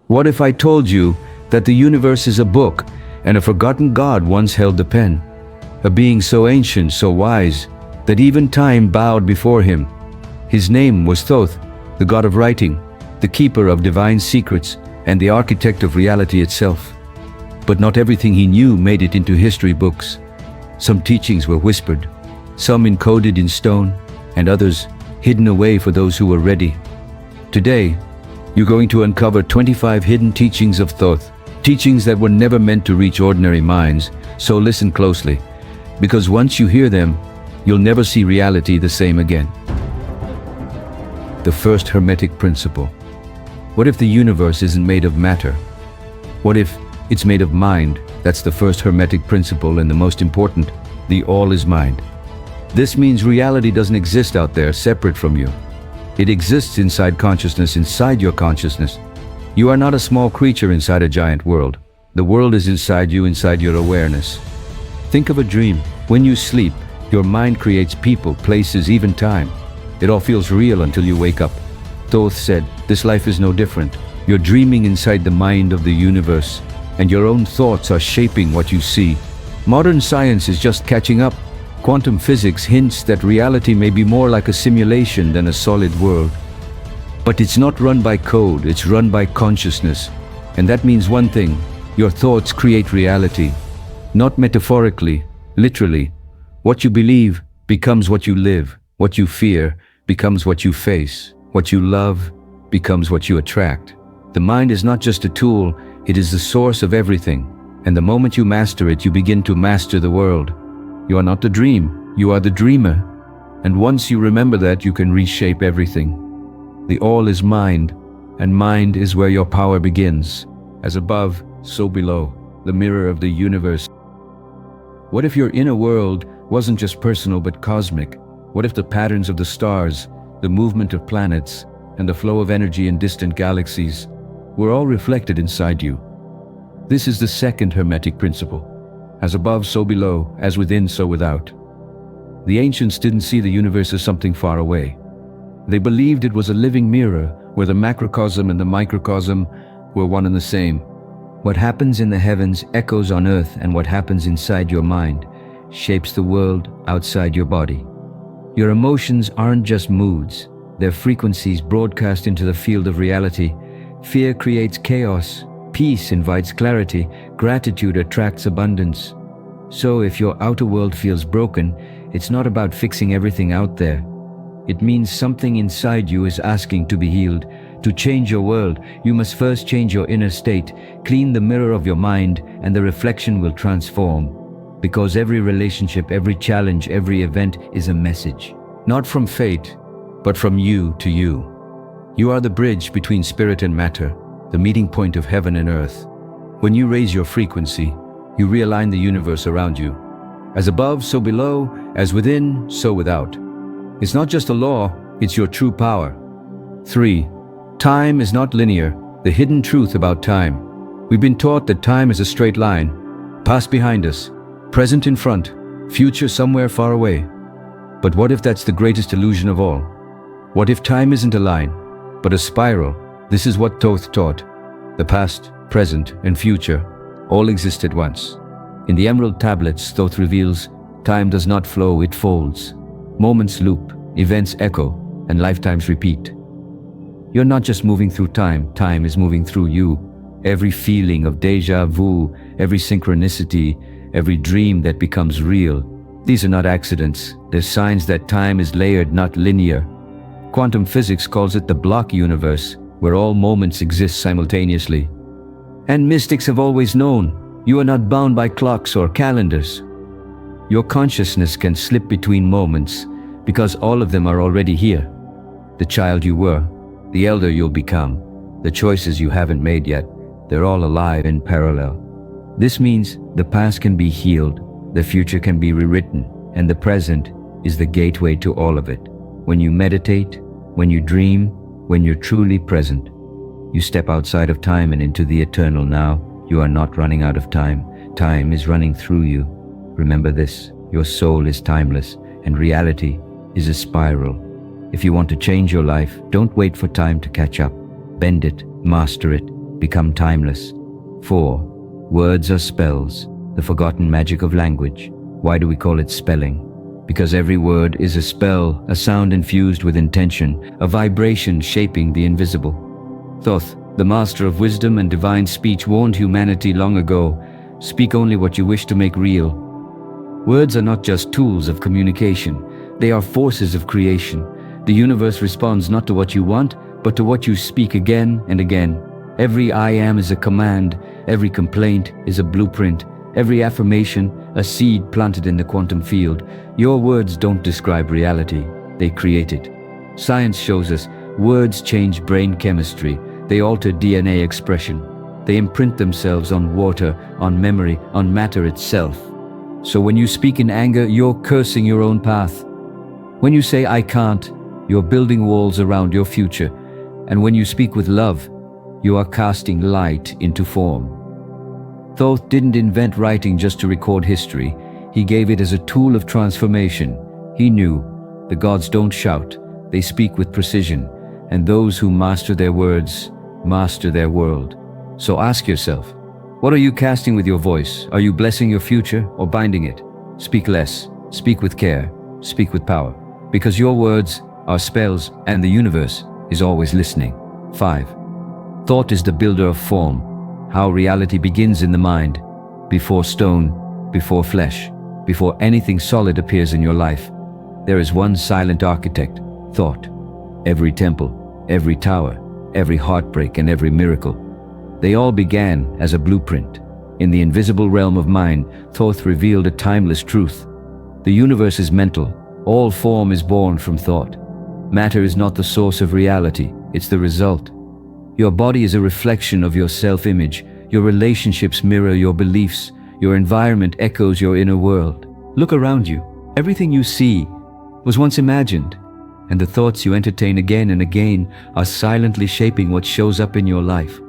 What if I told you that the universe is a book and a forgotten god once held the pen? A being so ancient, so wise, that even time bowed before him. His name was Thoth, the god of writing, the keeper of divine secrets, and the architect of reality itself. But not everything he knew made it into history books. Some teachings were whispered, some encoded in stone, and others hidden away for those who were ready. Today, you're going to uncover 25 hidden teachings of Thoth, teachings that were never meant to reach ordinary minds, so listen closely, because once you hear them, you'll never see reality the same again. The first Hermetic principle. What if the universe isn't made of matter? What if it's made of mind? That's the first Hermetic principle and the most important. The all is mind. This means reality doesn't exist out there separate from you. It exists inside consciousness, inside your consciousness. You are not a small creature inside a giant world. The world is inside you, inside your awareness. Think of a dream. When you sleep, your mind creates people, places, even time. It all feels real until you wake up. Thoth said, this life is no different. You're dreaming inside the mind of the universe, and your own thoughts are shaping what you see. Modern science is just catching up. Quantum physics hints that reality may be more like a simulation than a solid world. But it's not run by code, it's run by consciousness. And that means one thing: your thoughts create reality. Not metaphorically, literally. What you believe becomes what you live. What you fear becomes what you face. What you love becomes what you attract. The mind is not just a tool, it is the source of everything. And the moment you master it, you begin to master the world. You are not the dream, you are the dreamer. And once you remember that, you can reshape everything. The all is mind, and mind is where your power begins. As above, so below, the mirror of the universe. What if your inner world wasn't just personal but cosmic? What if the patterns of the stars, the movement of planets, and the flow of energy in distant galaxies were all reflected inside you? This is the second Hermetic principle. As above, so below, as within, so without. The ancients didn't see the universe as something far away. They believed it was a living mirror where the macrocosm and the microcosm were one and the same. What happens in the heavens echoes on earth, and what happens inside your mind shapes the world outside your body. Your emotions aren't just moods, they're frequencies broadcast into the field of reality. Fear creates chaos, peace invites clarity, gratitude attracts abundance. So if your outer world feels broken, it's not about fixing everything out there. It means something inside you is asking to be healed. To change your world, you must first change your inner state, clean the mirror of your mind, and the reflection will transform. Because every relationship, every challenge, every event is a message. Not from fate, but from you to you. You are the bridge between spirit and matter, the meeting point of heaven and earth. When you raise your frequency, you realign the universe around you. As above, so below, as within, so without. It's not just a law, it's your true power. 3. Time is not linear, the hidden truth about time. We've been taught that time is a straight line, past behind us, present in front, future somewhere far away. But what if that's the greatest illusion of all? What if time isn't a line, but a spiral? This is what Thoth taught. The past, present, and future all exist at once. In the Emerald Tablets, Thoth reveals, time does not flow, it folds. Moments loop, events echo, and lifetimes repeat. You're not just moving through time, time is moving through you. Every feeling of déjà vu, every synchronicity, every dream that becomes real. These are not accidents, they're signs that time is layered, not linear. Quantum physics calls it the block universe, where all moments exist simultaneously. And mystics have always known, you are not bound by clocks or calendars. Your consciousness can slip between moments because all of them are already here. The child you were, the elder you'll become, the choices you haven't made yet, they're all alive in parallel. This means the past can be healed, the future can be rewritten, and the present is the gateway to all of it. When you meditate, when you dream, when you're truly present, you step outside of time and into the eternal now. You are not running out of time. Time is running through you. Remember this, your soul is timeless, and reality is a spiral. If you want to change your life, don't wait for time to catch up. Bend it, master it, become timeless. 4. Words are spells, the forgotten magic of language. Why do we call it spelling? Because every word is a spell, a sound infused with intention, a vibration shaping the invisible. Thoth, the master of wisdom and divine speech, warned humanity long ago, speak only what you wish to make real. Words are not just tools of communication, they are forces of creation. The universe responds not to what you want, but to what you speak again and again. Every I am is a command, every complaint is a blueprint, every affirmation a seed planted in the quantum field. Your words don't describe reality, they create it. Science shows us words change brain chemistry, they alter DNA expression. They imprint themselves on water, on memory, on matter itself. So when you speak in anger, you're cursing your own path. When you say I can't, you're building walls around your future. And when you speak with love, you are casting light into form. Thoth didn't invent writing just to record history. He gave it as a tool of transformation. He knew the gods don't shout, they speak with precision, and those who master their words master their world. So ask yourself, what are you casting with your voice? Are you blessing your future or binding it? Speak less, speak with care, speak with power, because your words are spells and the universe is always listening. 5. Thought is the builder of form, how reality begins in the mind, before stone, before flesh, before anything solid appears in your life. There is one silent architect, thought. Every temple, every tower, every heartbreak and every miracle, they all began as a blueprint. In the invisible realm of mind, Thoth revealed a timeless truth. The universe is mental. All form is born from thought. Matter is not the source of reality, it's the result. Your body is a reflection of your self-image. Your relationships mirror your beliefs. Your environment echoes your inner world. Look around you. Everything you see was once imagined, and the thoughts you entertain again and again are silently shaping what shows up in your life.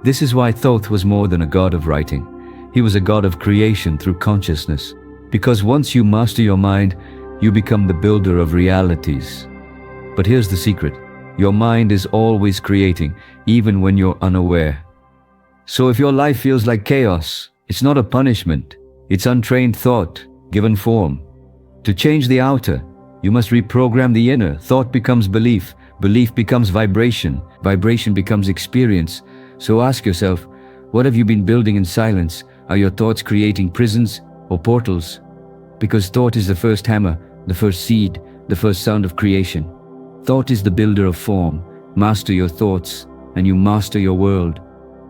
This is why Thoth was more than a god of writing. He was a god of creation through consciousness. Because once you master your mind, you become the builder of realities. But here's the secret. Your mind is always creating, even when you're unaware. So if your life feels like chaos, it's not a punishment. It's untrained thought, given form. To change the outer, you must reprogram the inner. Thought becomes belief. Belief becomes vibration. Vibration becomes experience. So ask yourself, what have you been building in silence? Are your thoughts creating prisons or portals? Because thought is the first hammer, the first seed, the first sound of creation. Thought is the builder of form. Master your thoughts, and you master your world.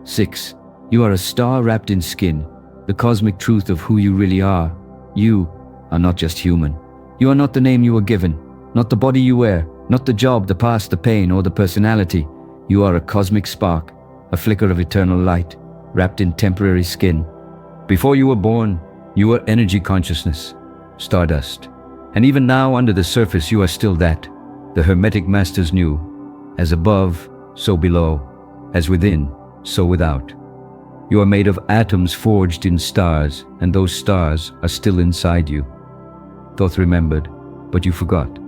6. You are a star wrapped in skin, the cosmic truth of who you really are. You are not just human. You are not the name you were given, not the body you wear, not the job, the past, the pain, or the personality. You are a cosmic spark, a flicker of eternal light, wrapped in temporary skin. Before you were born, you were energy consciousness, stardust. And even now, under the surface, you are still that. The Hermetic masters knew, as above, so below, as within, so without. You are made of atoms forged in stars, and those stars are still inside you. Thoth remembered, but you forgot.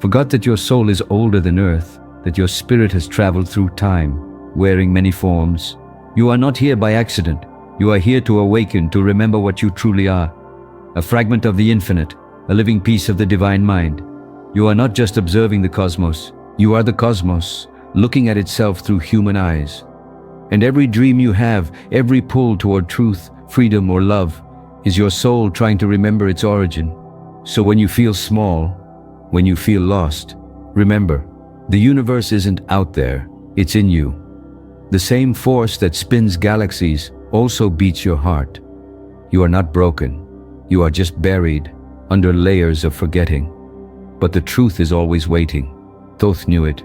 Forgot that your soul is older than earth, that your spirit has traveled through time, wearing many forms. You are not here by accident. You are here to awaken, to remember what you truly are. A fragment of the infinite, a living piece of the divine mind. You are not just observing the cosmos. You are the cosmos, looking at itself through human eyes. And every dream you have, every pull toward truth, freedom, or love, is your soul trying to remember its origin. So when you feel small, when you feel lost, remember, the universe isn't out there, it's in you. The same force that spins galaxies also beats your heart. You are not broken. You are just buried under layers of forgetting. But the truth is always waiting. Thoth knew it.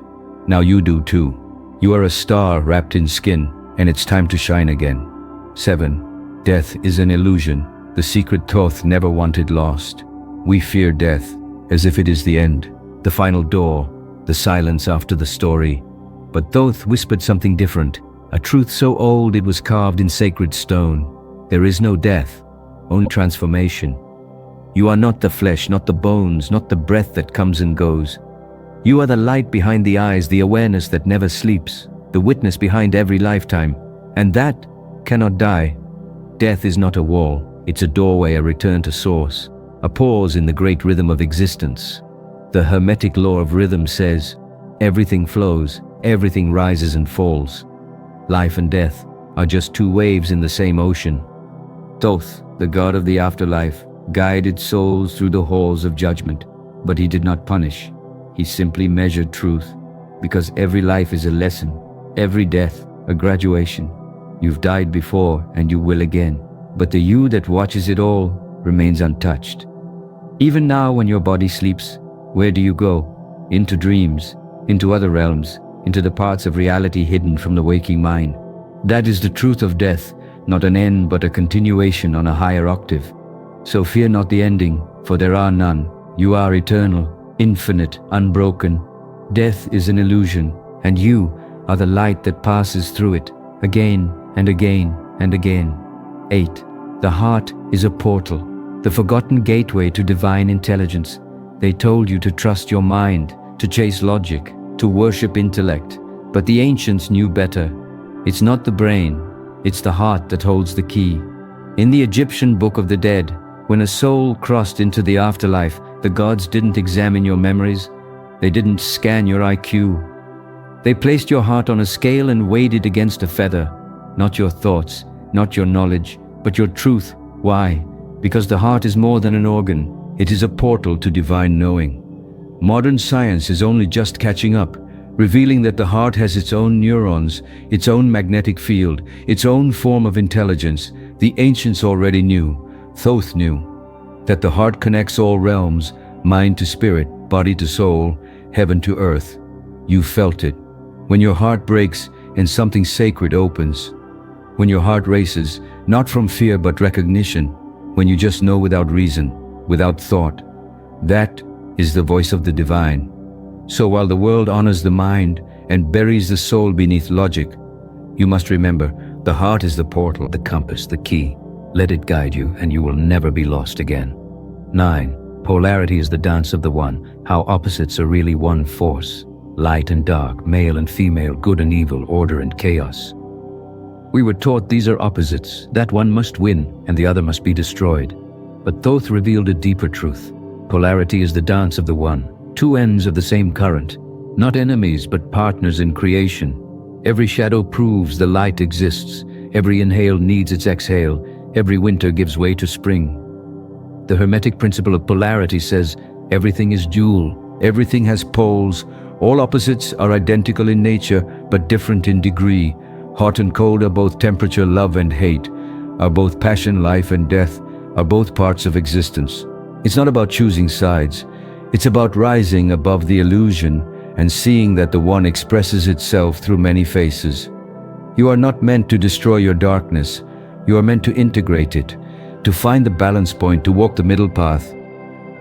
Now you do too. You are a star wrapped in skin, and it's time to shine again. 7. Death is an illusion. The secret Thoth never wanted lost. We fear death as if it is the end, the final door, the silence after the story. But Thoth whispered something different, a truth so old it was carved in sacred stone. There is no death, only transformation. You are not the flesh, not the bones, not the breath that comes and goes. You are the light behind the eyes, the awareness that never sleeps. the witness behind every lifetime, and that cannot die. Death is not a wall, it's a doorway, a return to source, a pause in the great rhythm of existence. The Hermetic law of rhythm says, everything flows, everything rises and falls. Life and death are just two waves in the same ocean. Thoth, the god of the afterlife, guided souls through the halls of judgment, but he did not punish. He simply measured truth, because every life is a lesson, every death a graduation. You've died before and you will again, but the you that watches it all remains untouched. Even now when your body sleeps, where do you go? Into dreams, into other realms, into the parts of reality hidden from the waking mind. That is the truth of death, not an end but a continuation on a higher octave. So fear not the ending, for there are none. You are eternal, infinite, unbroken. Death is an illusion, and you are the light that passes through it, again and again and again. 8. The heart is a portal, the forgotten gateway to divine intelligence. They told you to trust your mind, to chase logic, to worship intellect, but the ancients knew better. It's not the brain, it's the heart that holds the key. In the Egyptian Book of the Dead, when a soul crossed into the afterlife, the gods didn't examine your memories, they didn't scan your IQ. They placed your heart on a scale and weighed it against a feather. Not your thoughts, not your knowledge, but your truth. Why? Because the heart is more than an organ. It is a portal to divine knowing. Modern science is only just catching up, revealing that the heart has its own neurons, its own magnetic field, its own form of intelligence. The ancients already knew, Thoth knew, that the heart connects all realms, mind to spirit, body to soul, heaven to earth. You felt it. When your heart breaks and something sacred opens. When your heart races, not from fear but recognition. When you just know without reason, without thought. That is the voice of the divine. So while the world honors the mind and buries the soul beneath logic, you must remember, the heart is the portal, the compass, the key. Let it guide you and you will never be lost again. 9. Polarity is the dance of the one, how opposites are really one force. Light and dark, male and female, good and evil, order and chaos. We were taught these are opposites, that one must win and the other must be destroyed. But Thoth revealed a deeper truth. Polarity is the dance of the one, two ends of the same current, not enemies but partners in creation. Every shadow proves the light exists, every inhale needs its exhale, every winter gives way to spring. The Hermetic principle of polarity says everything is dual, everything has poles, all opposites are identical in nature but different in degree. Hot and cold are both temperature, love and hate, are both passion, life and death, are both parts of existence. It's not about choosing sides, it's about rising above the illusion and seeing that the one expresses itself through many faces. You are not meant to destroy your darkness, you are meant to integrate it, to find the balance point, to walk the middle path.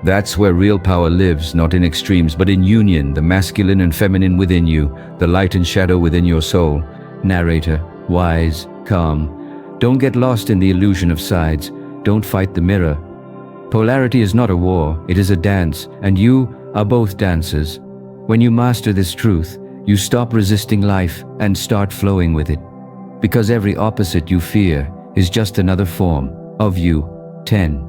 That's where real power lives, not in extremes, but in union, the masculine and feminine within you, the light and shadow within your soul. Narrator, wise, calm. Don't get lost in the illusion of sides. Don't fight the mirror. Polarity is not a war, it is a dance, and you are both dancers. When you master this truth, you stop resisting life and start flowing with it. Because every opposite you fear is just another form of you. 10.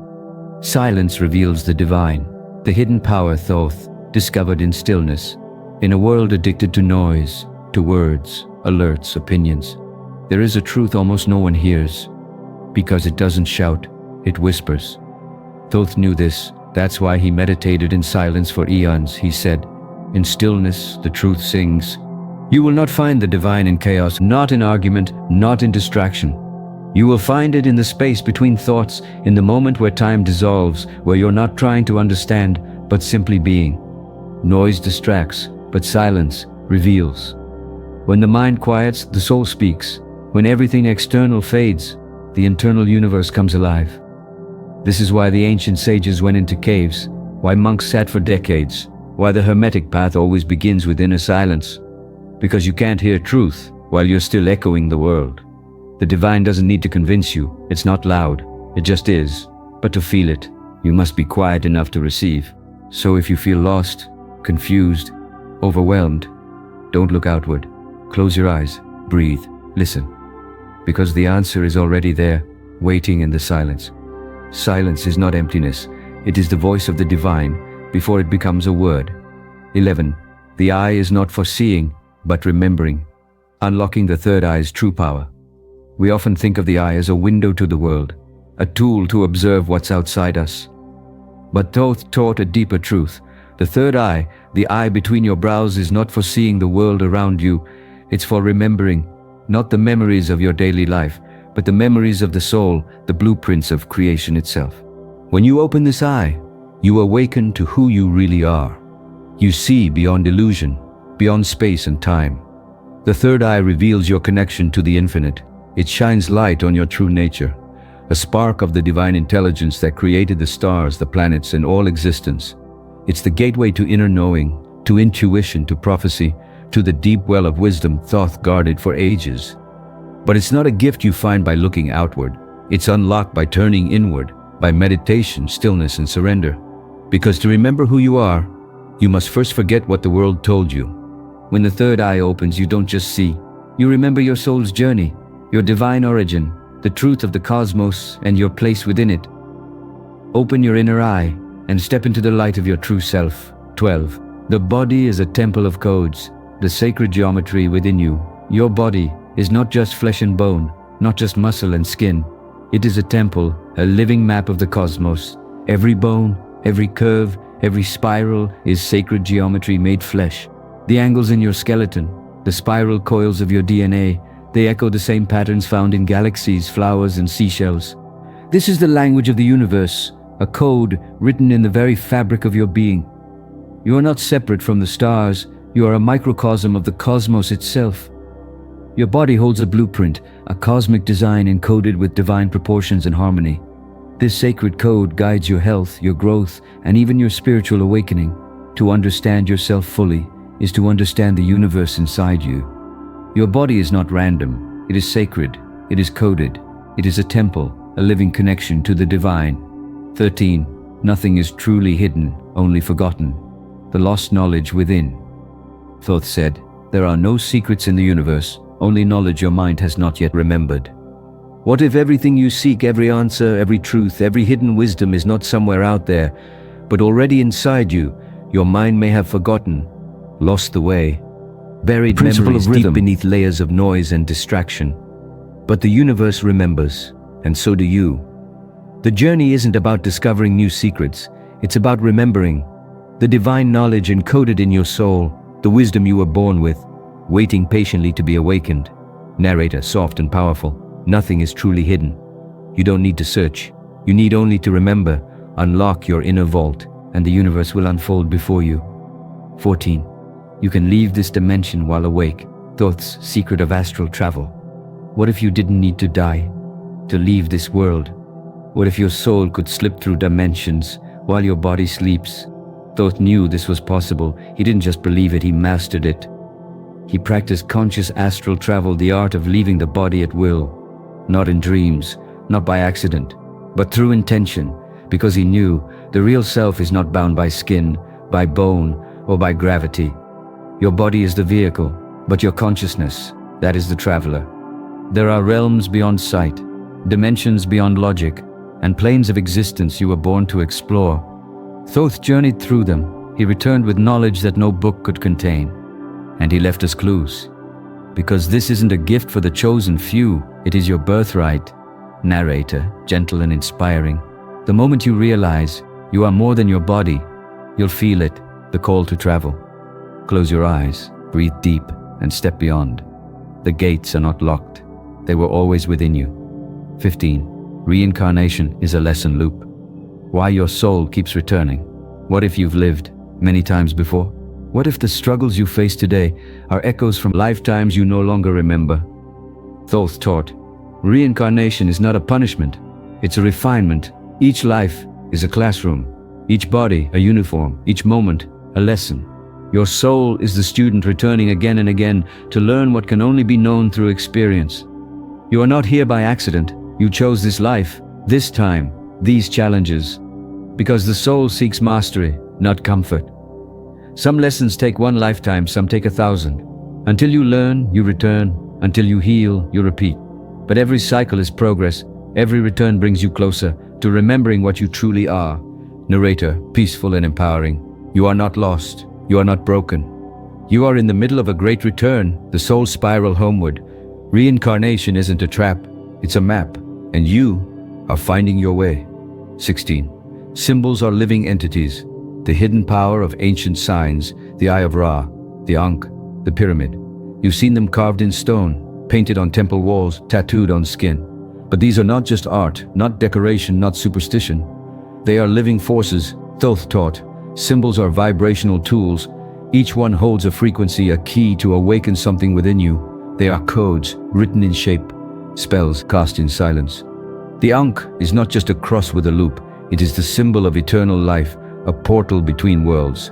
Silence reveals the divine, the hidden power Thoth discovered in stillness. In a world addicted to noise, to words, alerts, opinions, there is a truth almost no one hears. Because it doesn't shout, it whispers. Thoth knew this, that's why he meditated in silence for eons. He said, in stillness the truth sings. You will not find the divine in chaos, not in argument, not in distraction. You will find it in the space between thoughts, in the moment where time dissolves, where you're not trying to understand, but simply being. Noise distracts, but silence reveals. When the mind quiets, the soul speaks. When everything external fades, the internal universe comes alive. This is why the ancient sages went into caves, why monks sat for decades, why the Hermetic path always begins with inner silence. Because you can't hear truth while you're still echoing the world. The divine doesn't need to convince you, it's not loud, it just is. But to feel it, you must be quiet enough to receive. So if you feel lost, confused, overwhelmed, don't look outward. Close your eyes, breathe, listen. Because the answer is already there, waiting in the silence. Silence is not emptiness. It is the voice of the divine before it becomes a word. 11. The eye is not for seeing, but remembering. Unlocking the third eye's true power. We often think of the eye as a window to the world, a tool to observe what's outside us. But Thoth taught a deeper truth. The third eye, the eye between your brows, is not for seeing the world around you. It's for remembering, not the memories of your daily life, but the memories of the soul, the blueprints of creation itself. When you open this eye, you awaken to who you really are. You see beyond illusion, beyond space and time. The third eye reveals your connection to the infinite. It shines light on your true nature, a spark of the divine intelligence that created the stars, the planets, and all existence. It's the gateway to inner knowing, to intuition, to prophecy, to the deep well of wisdom Thoth guarded for ages. But it's not a gift you find by looking outward. It's unlocked by turning inward, by meditation, stillness, and surrender. Because to remember who you are, you must first forget what the world told you. When the third eye opens, you don't just see. You remember your soul's journey, your divine origin, the truth of the cosmos, and your place within it. Open your inner eye and step into the light of your true self. 12. The body is a temple of codes, the sacred geometry within you. Your body is not just flesh and bone, not just muscle and skin. It is a temple, a living map of the cosmos. Every bone, every curve, every spiral is sacred geometry made flesh. The angles in your skeleton, the spiral coils of your DNA, they echo the same patterns found in galaxies, flowers, and seashells. This is the language of the universe, a code written in the very fabric of your being. You are not separate from the stars, you are a microcosm of the cosmos itself. Your body holds a blueprint, a cosmic design encoded with divine proportions and harmony. This sacred code guides your health, your growth, and even your spiritual awakening. To understand yourself fully is to understand the universe inside you. Your body is not random. It is sacred. It is coded. It is a temple, a living connection to the divine. 13. Nothing is truly hidden, only forgotten. The lost knowledge within. Thoth said, there are no secrets in the universe, only knowledge your mind has not yet remembered. What if everything you seek, every answer, every truth, every hidden wisdom is not somewhere out there, but already inside you? Your mind may have forgotten, lost the way, buried memories deep beneath layers of noise and distraction. But the universe remembers, and so do you. The journey isn't about discovering new secrets, it's about remembering the divine knowledge encoded in your soul, the wisdom you were born with, waiting patiently to be awakened. Narrator, soft and powerful. Nothing is truly hidden. You don't need to search. You need only to remember. Unlock your inner vault, and the universe will unfold before you. 14. You can leave this dimension while awake. Thoth's secret of astral travel. What if you didn't need to die to leave this world? What if your soul could slip through dimensions while your body sleeps? Thoth knew this was possible. He didn't just believe it, he mastered it. He practiced conscious astral travel, the art of leaving the body at will. Not in dreams, not by accident, but through intention, because he knew the real self is not bound by skin, by bone, or by gravity. Your body is the vehicle, but your consciousness, that is the traveler. There are realms beyond sight, dimensions beyond logic, and planes of existence you were born to explore. Thoth journeyed through them. He returned with knowledge that no book could contain. And he left us clues. Because this isn't a gift for the chosen few, it is your birthright. Narrator, gentle and inspiring. The moment you realize you are more than your body, you'll feel it, the call to travel. Close your eyes, breathe deep, and step beyond. The gates are not locked. They were always within you. 15. Reincarnation is a lesson loop. Why your soul keeps returning. What if you've lived many times before? What if the struggles you face today are echoes from lifetimes you no longer remember? Thoth taught, reincarnation is not a punishment, it's a refinement. Each life is a classroom, each body a uniform, each moment a lesson. Your soul is the student returning again and again to learn what can only be known through experience. You are not here by accident. You chose this life, this time, these challenges, because the soul seeks mastery, not comfort. Some lessons take one lifetime, some take 1,000. Until you learn, you return. Until you heal, you repeat. But every cycle is progress. Every return brings you closer to remembering what you truly are. Narrator, peaceful and empowering. You are not lost. You are not broken. You are in the middle of a great return, the soul spiral homeward. Reincarnation isn't a trap, it's a map, and you are finding your way. 16. Symbols are living entities. The hidden power of ancient signs, the Eye of Ra, the Ankh, the pyramid. You've seen them carved in stone, painted on temple walls, tattooed on skin. But these are not just art, not decoration, not superstition. They are living forces. Thoth taught, symbols are vibrational tools. Each one holds a frequency, a key to awaken something within you. They are codes, written in shape, spells cast in silence. The Ankh is not just a cross with a loop. It is the symbol of eternal life, a portal between worlds.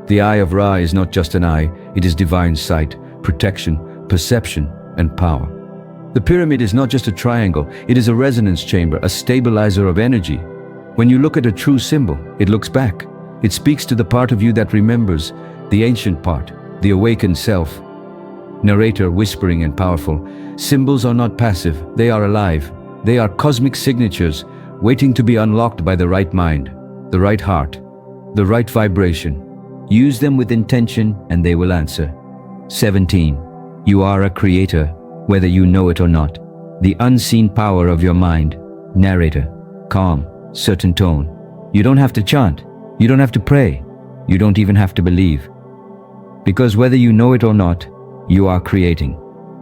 The Eye of Ra is not just an eye, it is divine sight, protection, perception, and power. The pyramid is not just a triangle, it is a resonance chamber, a stabilizer of energy. When you look at a true symbol, it looks back. It speaks to the part of you that remembers, the ancient part, the awakened self. Narrator, whispering and powerful. Symbols are not passive, they are alive. They are cosmic signatures, waiting to be unlocked by the right mind, the right heart, the right vibration. Use them with intention and they will answer. 17. You are a creator, whether you know it or not. The unseen power of your mind. Narrator, calm, certain tone. You don't have to chant. You don't have to pray. You don't even have to believe. Because whether you know it or not, you are creating.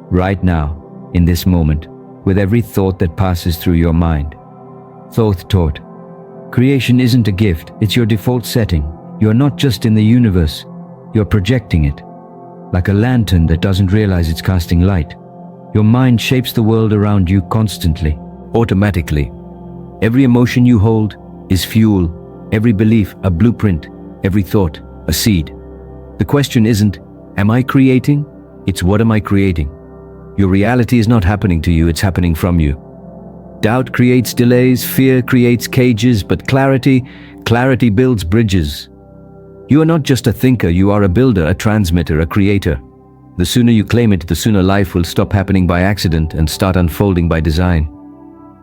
Right now, in this moment, with every thought that passes through your mind. Thoth taught, creation isn't a gift, it's your default setting. You're not just in the universe, you're projecting it. Like a lantern that doesn't realize it's casting light. Your mind shapes the world around you constantly, automatically. Every emotion you hold is fuel, every belief a blueprint, every thought a seed. The question isn't, am I creating? It's what am I creating? Your reality is not happening to you, it's happening from you. Doubt creates delays, fear creates cages, but clarity builds bridges. You are not just a thinker, you are a builder, a transmitter, a creator. The sooner you claim it, the sooner life will stop happening by accident and start unfolding by design.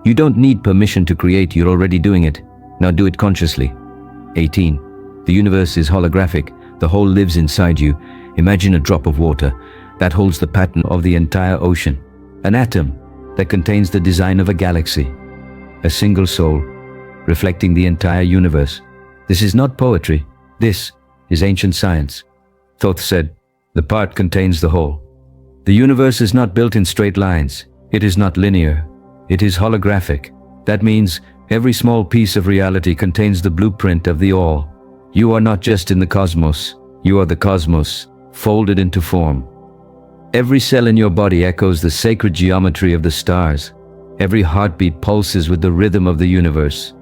You don't need permission to create, you're already doing it. Now do it consciously. 18. The universe is holographic, the whole lives inside you. Imagine a drop of water that holds the pattern of the entire ocean. An atom that contains the design of a galaxy. A single soul, reflecting the entire universe. This is not poetry. This is ancient science. Thoth said, the part contains the whole. The universe is not built in straight lines. It is not linear. It is holographic. That means every small piece of reality contains the blueprint of the all. You are not just in the cosmos. You are the cosmos, folded into form. Every cell in your body echoes the sacred geometry of the stars. Every heartbeat pulses with the rhythm of the universe.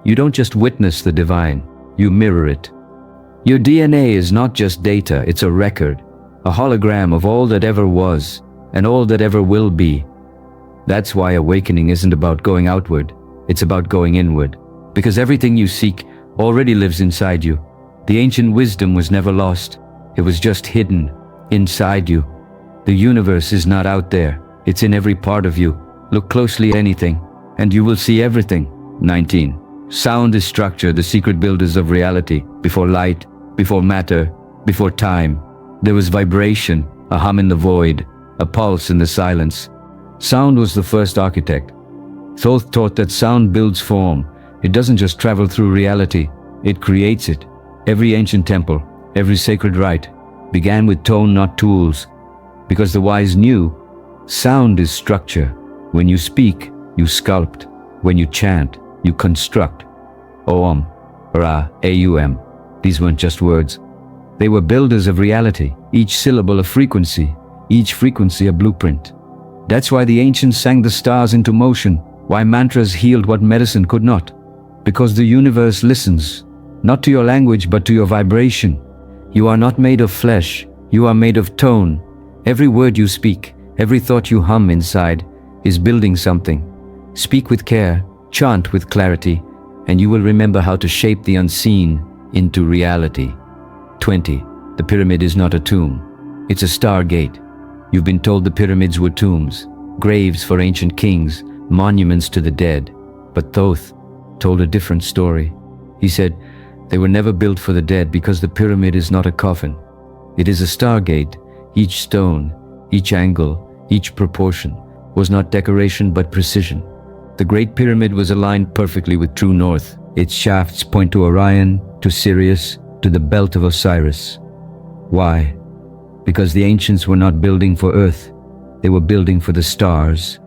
You don't just witness the divine, you mirror it. Your DNA is not just data, it's a record, a hologram of all that ever was and all that ever will be. That's why awakening isn't about going outward, it's about going inward. Because everything you seek already lives inside you. The ancient wisdom was never lost, it was just hidden inside you. The universe is not out there, it's in every part of you. Look closely at anything, and you will see everything. 19. Sound is structure, the secret builders of reality. Before light, before matter, before time, there was vibration, a hum in the void, a pulse in the silence. Sound was the first architect. Thoth taught that sound builds form. It doesn't just travel through reality, it creates it. Every ancient temple, every sacred rite, began with tone, not tools. Because the wise knew, sound is structure. When you speak, you sculpt. When you chant, you construct. Om, Ra, Aum. These weren't just words. They were builders of reality, each syllable a frequency, each frequency a blueprint. That's why the ancients sang the stars into motion, why mantras healed what medicine could not. Because the universe listens, not to your language but to your vibration. You are not made of flesh, you are made of tone. Every word you speak, every thought you hum inside is building something. Speak with care, chant with clarity, and you will remember how to shape the unseen into reality. 20. The pyramid is not a tomb. It's a stargate. You've been told the pyramids were tombs, graves for ancient kings, monuments to the dead. But Thoth told a different story. He said, they were never built for the dead because the pyramid is not a coffin. It is a stargate. Each stone, each angle, each proportion was not decoration but precision. The Great Pyramid was aligned perfectly with true north. Its shafts point to Orion, to Sirius, to the belt of Osiris. Why? Because the ancients were not building for Earth. They were building for the stars.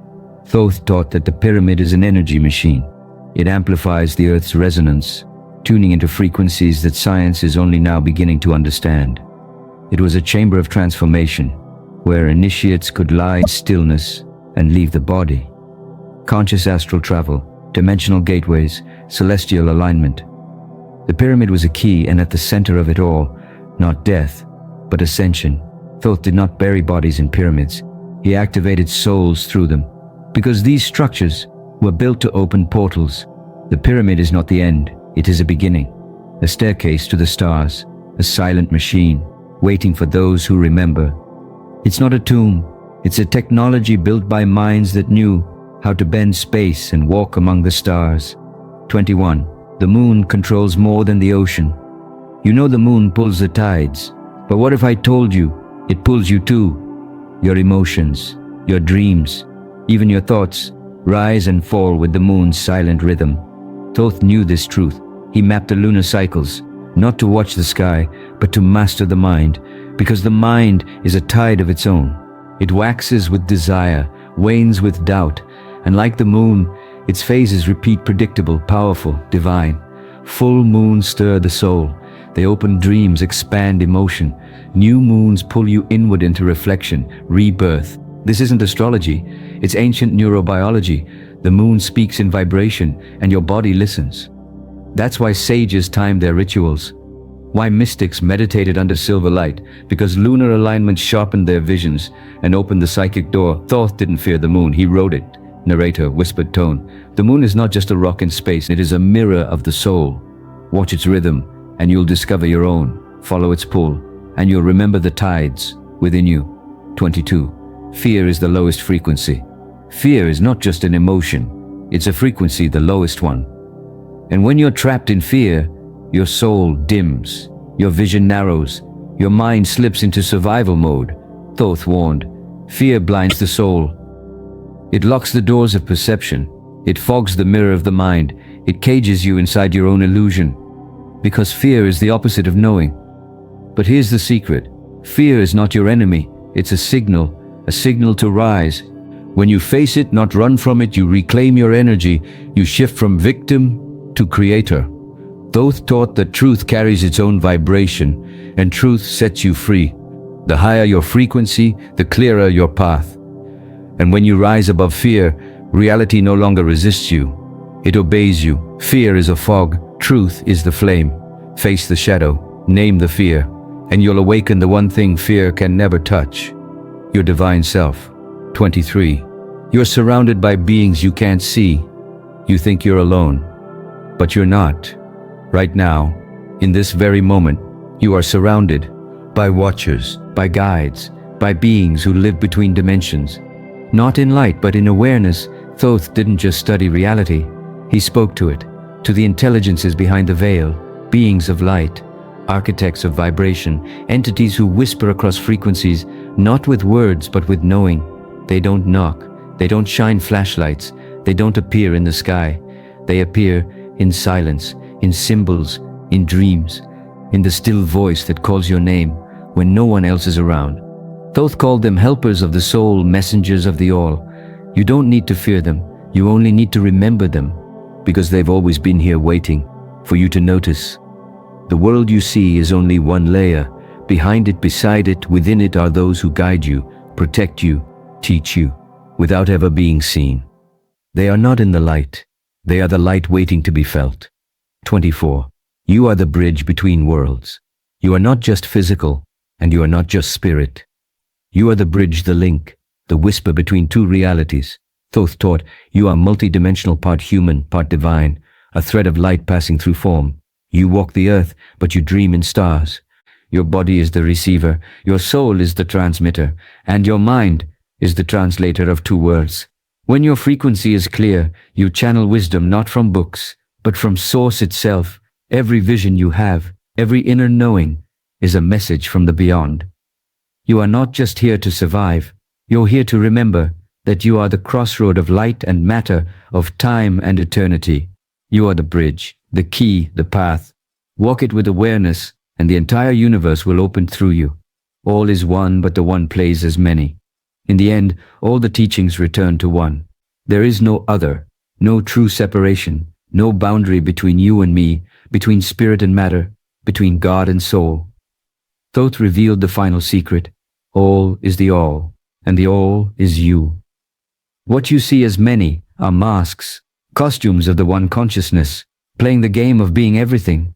Thoth taught that the pyramid is an energy machine. It amplifies the Earth's resonance, tuning into frequencies that science is only now beginning to understand. It was a chamber of transformation, where initiates could lie in stillness and leave the body. Conscious astral travel, dimensional gateways, celestial alignment. The pyramid was a key, and at the center of it all, not death, but ascension. Thoth did not bury bodies in pyramids. He activated souls through them, because these structures were built to open portals. The pyramid is not the end, it is a beginning, a staircase to the stars, a silent machine, waiting for those who remember. It's not a tomb, it's a technology built by minds that knew how to bend space and walk among the stars. 21. The moon controls more than the ocean. You know the moon pulls the tides, but what if I told you it pulls you too? Your emotions, your dreams, even your thoughts rise and fall with the moon's silent rhythm. Thoth knew this truth. He mapped the lunar cycles, not to watch the sky, but to master the mind, because the mind is a tide of its own. It waxes with desire, wanes with doubt, and like the moon, its phases repeat, predictable, powerful, divine. Full moons stir the soul. They open dreams, expand emotion. New moons pull you inward into reflection, rebirth. This isn't astrology, it's ancient neurobiology. The moon speaks in vibration, and your body listens. That's why sages timed their rituals. Why mystics meditated under silver light, because lunar alignment sharpened their visions and opened the psychic door. Thoth didn't fear the moon, he rode it. Narrator, whispered tone. The moon is not just a rock in space, it is a mirror of the soul. Watch its rhythm, and you'll discover your own. Follow its pull, and you'll remember the tides within you. 22. Fear is the lowest frequency. Fear is not just an emotion, it's a frequency, the lowest one. And when you're trapped in fear, your soul dims, your vision narrows, your mind slips into survival mode. Thoth warned, fear blinds the soul. It locks the doors of perception. It fogs the mirror of the mind. It cages you inside your own illusion. Because fear is the opposite of knowing. But here's the secret. Fear is not your enemy. It's a signal to rise. When you face it, not run from it, you reclaim your energy. You shift from victim to creator. Thoth taught that truth carries its own vibration, and truth sets you free. The higher your frequency, the clearer your path. And when you rise above fear, reality no longer resists you. It obeys you. Fear is a fog. Truth is the flame. Face the shadow. Name the fear. And you'll awaken the one thing fear can never touch. Your divine self. 23. You're surrounded by beings you can't see. You think you're alone. But you're not. Right now, in this very moment, you are surrounded by watchers, by guides, by beings who live between dimensions. Not in light, but in awareness. Thoth didn't just study reality. He spoke to it, to the intelligences behind the veil, beings of light, architects of vibration, entities who whisper across frequencies, not with words, but with knowing. They don't knock. They don't shine flashlights. They don't appear in the sky. They appear in silence, in symbols, in dreams, in the still voice that calls your name when no one else is around. Thoth called them helpers of the soul, messengers of the all. You don't need to fear them, you only need to remember them, because they've always been here waiting for you to notice. The world you see is only one layer. Behind it, beside it, within it are those who guide you, protect you, teach you, without ever being seen. They are not in the light. They are the light waiting to be felt. 24. You are the bridge between worlds. You are not just physical, and you are not just spirit. You are the bridge, the link, the whisper between two realities. Thoth taught, you are multidimensional, part human, part divine, a thread of light passing through form. You walk the earth, but you dream in stars. Your body is the receiver, your soul is the transmitter, and your mind is the translator of two words. When your frequency is clear, you channel wisdom not from books, but from Source itself. Every vision you have, every inner knowing, is a message from the beyond. You are not just here to survive, you're here to remember that you are the crossroad of light and matter, of time and eternity. You are the bridge, the key, the path. Walk it with awareness, and the entire universe will open through you. All is one, but the one plays as many. In the end, all the teachings return to one. There is no other, no true separation, no boundary between you and me, between spirit and matter, between God and soul. Thoth revealed the final secret. All is the all, and the all is you. What you see as many are masks, costumes of the one consciousness, playing the game of being everything.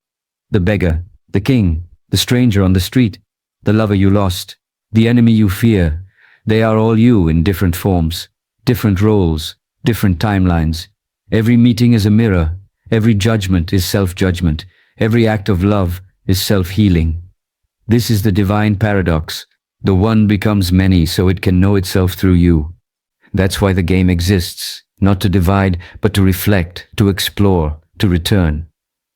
The beggar, the king, the stranger on the street, the lover you lost, the enemy you fear, they are all you in different forms, different roles, different timelines. Every meeting is a mirror, every judgment is self-judgment, every act of love is self-healing. This is the divine paradox. The one becomes many so it can know itself through you. That's why the game exists, not to divide, but to reflect, to explore, to return.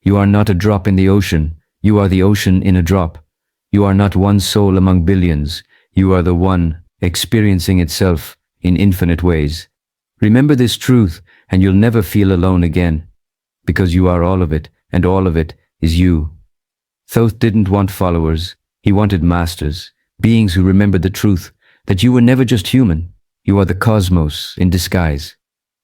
You are not a drop in the ocean, you are the ocean in a drop. You are not one soul among billions, you are the one experiencing itself in infinite ways. Remember this truth and you'll never feel alone again, because you are all of it, and all of it is you. Thoth didn't want followers, he wanted masters, beings who remembered the truth, that you were never just human, you are the cosmos in disguise.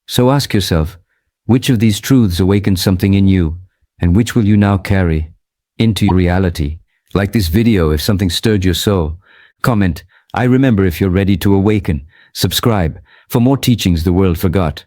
So ask yourself, which of these truths awakened something in you, and which will you now carry into your reality? Like this video if something stirred your soul. Comment, I remember if you're ready to awaken. Subscribe for more teachings the world forgot.